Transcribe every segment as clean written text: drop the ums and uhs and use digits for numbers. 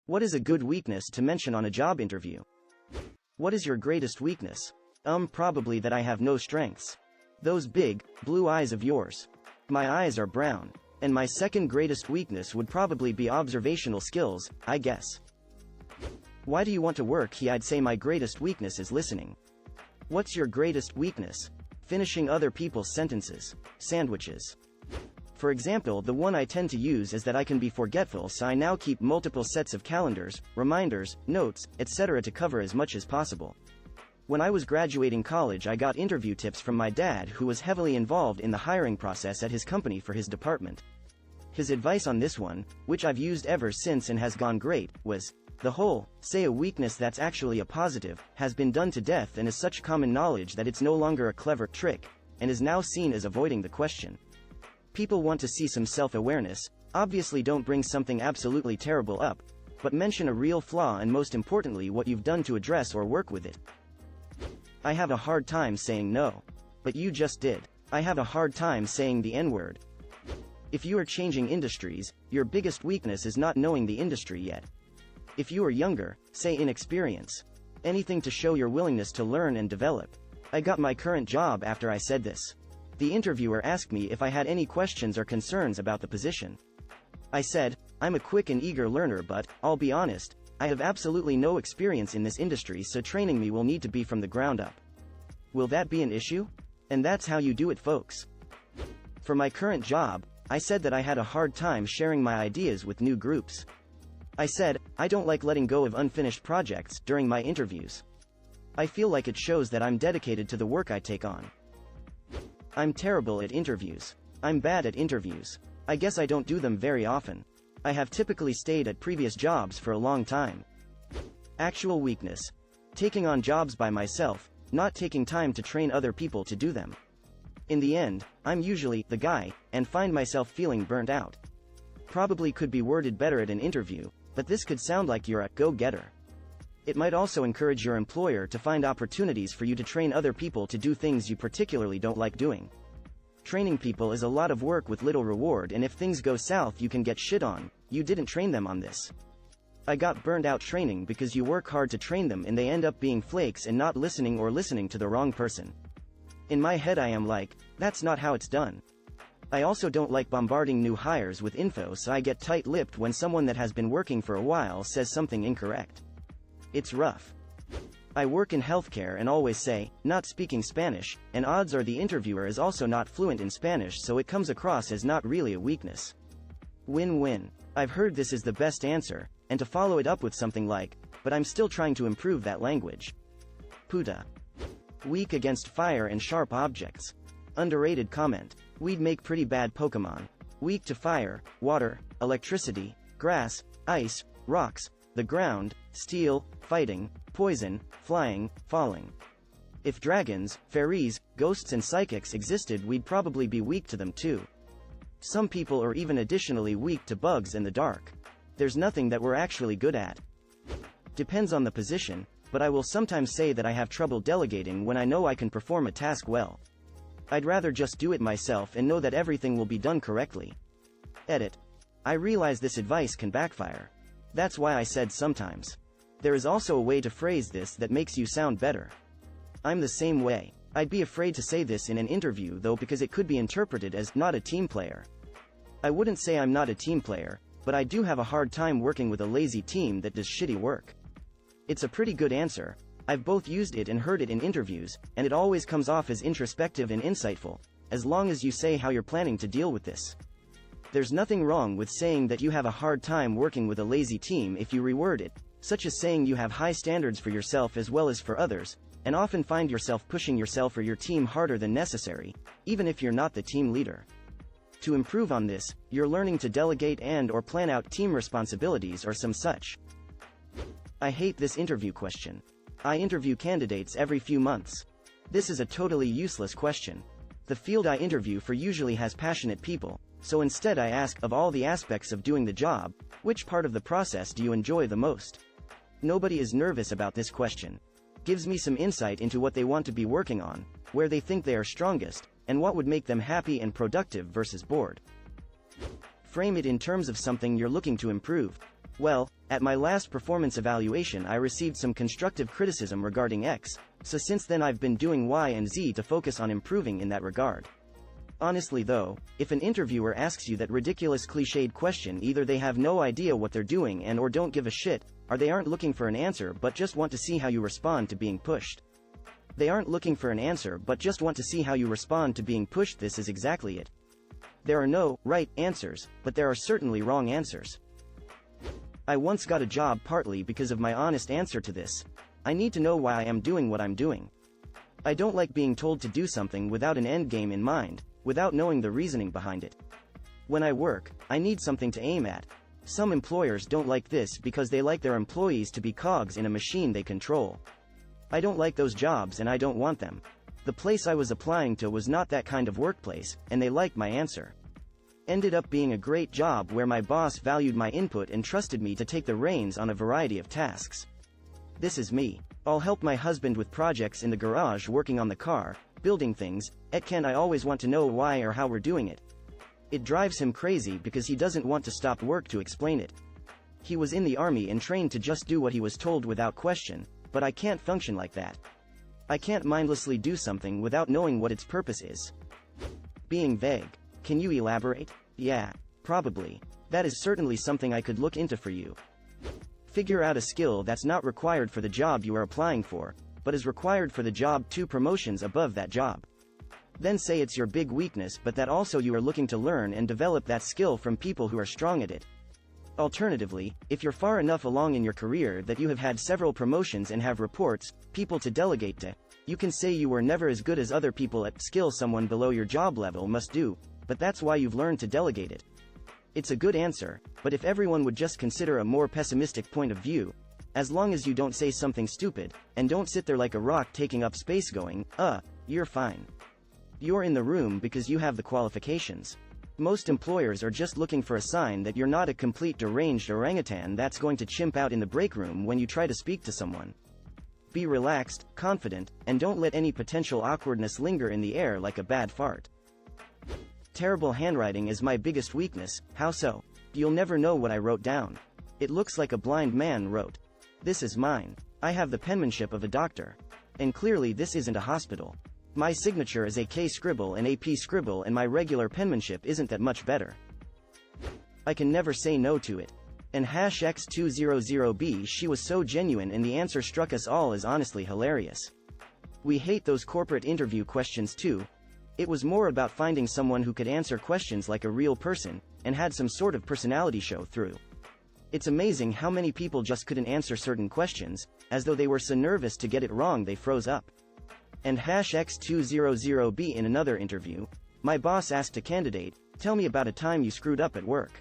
What is a good weakness to mention on a job interview? What is your greatest weakness? Probably that I have no strengths. Those big, blue eyes of yours. My eyes are brown. And my second greatest weakness would probably be observational skills, I guess. Why do you want to work here? I'd say my greatest weakness is listening. What's your greatest weakness? Finishing other people's sentences. Sandwiches. For example, the one I tend to use is that I can be forgetful, so I now keep multiple sets of calendars, reminders, notes, etc. to cover as much as possible. When I was graduating college, I got interview tips from my dad, who was heavily involved in the hiring process at his company for his department. His advice on this one, which I've used ever since and has gone great, was, the whole, say a weakness that's actually a positive, has been done to death and is such common knowledge that it's no longer a clever trick, and is now seen as avoiding the question. People want to see some self-awareness. Obviously don't bring something absolutely terrible up, but mention a real flaw and most importantly what you've done to address or work with it. I have a hard time saying no. But you just did. I have a hard time saying the N-word. If you are changing industries, your biggest weakness is not knowing the industry yet. If you are younger, say inexperience. Anything to show your willingness to learn and develop. I got my current job after I said this. The interviewer asked me if I had any questions or concerns about the position. I said, I'm a quick and eager learner, but, I'll be honest, I have absolutely no experience in this industry, so training me will need to be from the ground up. Will that be an issue? And that's how you do it, folks. For my current job, I said that I had a hard time sharing my ideas with new groups. I said, I don't like letting go of unfinished projects during my interviews. I feel like it shows that I'm dedicated to the work I take on. I'm terrible at interviews. I'm bad at interviews. I guess I don't do them very often. I have typically stayed at previous jobs for a long time. Actual weakness. Taking on jobs by myself, not taking time to train other people to do them. In the end, I'm usually the guy, and find myself feeling burnt out. Probably could be worded better at an interview, but this could sound like you're a go-getter. It might also encourage your employer to find opportunities for you to train other people to do things you particularly don't like doing. Training people is a lot of work with little reward, and if things go south you can get shit on, you didn't train them on this. I got burned out training because you work hard to train them and they end up being flakes and not listening or listening to the wrong person. In my head I am like, that's not how it's done. I also don't like bombarding new hires with info, so I get tight-lipped when someone that has been working for a while says something incorrect. It's rough. I work in healthcare and always say, not speaking Spanish, and odds are the interviewer is also not fluent in Spanish, so it comes across as not really a weakness. Win-win. I've heard this is the best answer, and to follow it up with something like, but I'm still trying to improve that language. Puta. Weak against fire and sharp objects. Underrated comment. We'd make pretty bad Pokemon. Weak to fire, water, electricity, grass, ice, rocks, the ground, steel, fighting, poison, flying, falling. If dragons, fairies, ghosts and psychics existed, we'd probably be weak to them too. Some people are even additionally weak to bugs and the dark. There's nothing that we're actually good at. Depends on the position, but I will sometimes say that I have trouble delegating when I know I can perform a task well. I'd rather just do it myself and know that everything will be done correctly. Edit. I realize this advice can backfire. That's why I said sometimes. There is also a way to phrase this that makes you sound better. I'm the same way. I'd be afraid to say this in an interview though, because it could be interpreted as not a team player. I wouldn't say I'm not a team player, but I do have a hard time working with a lazy team that does shitty work. It's a pretty good answer. I've both used it and heard it in interviews, and it always comes off as introspective and insightful, as long as you say how you're planning to deal with this. There's nothing wrong with saying that you have a hard time working with a lazy team if you reword it, such as saying you have high standards for yourself as well as for others, and often find yourself pushing yourself or your team harder than necessary, even if you're not the team leader. To improve on this, you're learning to delegate and or plan out team responsibilities or some such. I hate this interview question. I interview candidates every few months. This is a totally useless question. The field I interview for usually has passionate people, so instead I ask, of all the aspects of doing the job, which part of the process do you enjoy the most? Nobody is nervous about this question. Gives me some insight into what they want to be working on, where they think they are strongest, and what would make them happy and productive versus bored. Frame it in terms of something you're looking to improve. Well, at my last performance evaluation I received some constructive criticism regarding X, so since then I've been doing Y and Z to focus on improving in that regard. Honestly though, if an interviewer asks you that ridiculous cliched question, either they have no idea what they're doing and or don't give a shit, or they aren't looking for an answer but just want to see how you respond to being pushed. They aren't looking for an answer but just want to see how you respond to being pushed. This is exactly it. There are no right answers, but there are certainly wrong answers. I once got a job partly because of my honest answer to this. I need to know why I am doing what I'm doing. I don't like being told to do something without an end game in mind, without knowing the reasoning behind it. When I work, I need something to aim at. Some employers don't like this because they like their employees to be cogs in a machine they control. I don't like those jobs and I don't want them. The place I was applying to was not that kind of workplace, and they liked my answer. Ended up being a great job where my boss valued my input and trusted me to take the reins on a variety of tasks. This is me. I'll help my husband with projects in the garage, working on the car, building things, I always want to know why or how we're doing it. It drives him crazy because he doesn't want to stop work to explain it. He was in the army and trained to just do what he was told without question, but I can't function like that. I can't mindlessly do something without knowing what its purpose is. Being vague. Can you elaborate? Yeah, probably. That is certainly something I could look into for you. Figure out a skill that's not required for the job you are applying for, but is required for the job 2 promotions above that job. Then say it's your big weakness but that also you are looking to learn and develop that skill from people who are strong at it. Alternatively, if you're far enough along in your career that you have had several promotions and have reports, people to delegate to, you can say you were never as good as other people at skill someone below your job level must do, but that's why you've learned to delegate it. It's a good answer, but if everyone would just consider a more pessimistic point of view, as long as you don't say something stupid, and don't sit there like a rock taking up space going, you're fine. You're in the room because you have the qualifications. Most employers are just looking for a sign that you're not a complete deranged orangutan that's going to chimp out in the break room when you try to speak to someone. Be relaxed, confident, and don't let any potential awkwardness linger in the air like a bad fart. Terrible handwriting is my biggest weakness. How so? You'll never know what I wrote down. It looks like a blind man wrote. This is mine. I have the penmanship of a doctor. And clearly this isn't a hospital. My signature is a K scribble and AP scribble, and my regular penmanship isn't that much better. I can never say no to it. And #X200B, she was so genuine and the answer struck us all as honestly hilarious. We hate those corporate interview questions too. It was more about finding someone who could answer questions like a real person, and had some sort of personality show through. It's amazing how many people just couldn't answer certain questions, as though they were so nervous to get it wrong they froze up. And #X200B, in another interview, my boss asked a candidate, "Tell me about a time you screwed up at work."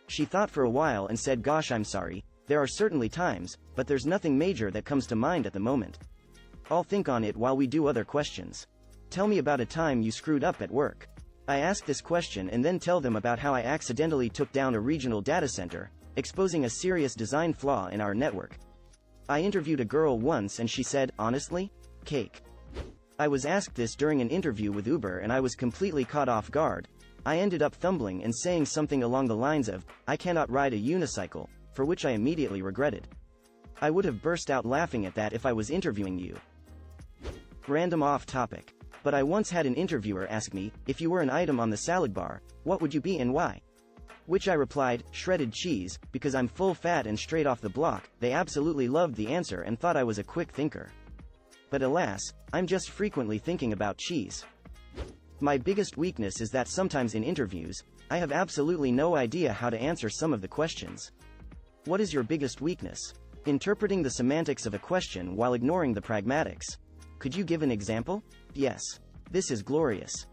She thought for a while and said, "Gosh, I'm sorry, there are certainly times, but there's nothing major that comes to mind at the moment. I'll think on it while we do other questions. Tell me about a time you screwed up at work." I ask this question and then tell them about how I accidentally took down a regional data center, exposing a serious design flaw in our network. I interviewed a girl once and she said, "Honestly? Cake." I was asked this during an interview with Uber and I was completely caught off guard. I ended up fumbling and saying something along the lines of, "I cannot ride a unicycle," for which I immediately regretted. I would have burst out laughing at that if I was interviewing you. Random off topic. But I once had an interviewer ask me, if you were an item on the salad bar, what would you be and why? Which I replied, shredded cheese, because I'm full fat and straight off the block. They absolutely loved the answer and thought I was a quick thinker. But alas, I'm just frequently thinking about cheese. My biggest weakness is that sometimes in interviews, I have absolutely no idea how to answer some of the questions. What is your biggest weakness? Interpreting the semantics of a question while ignoring the pragmatics. Could you give an example? Yes. This is glorious.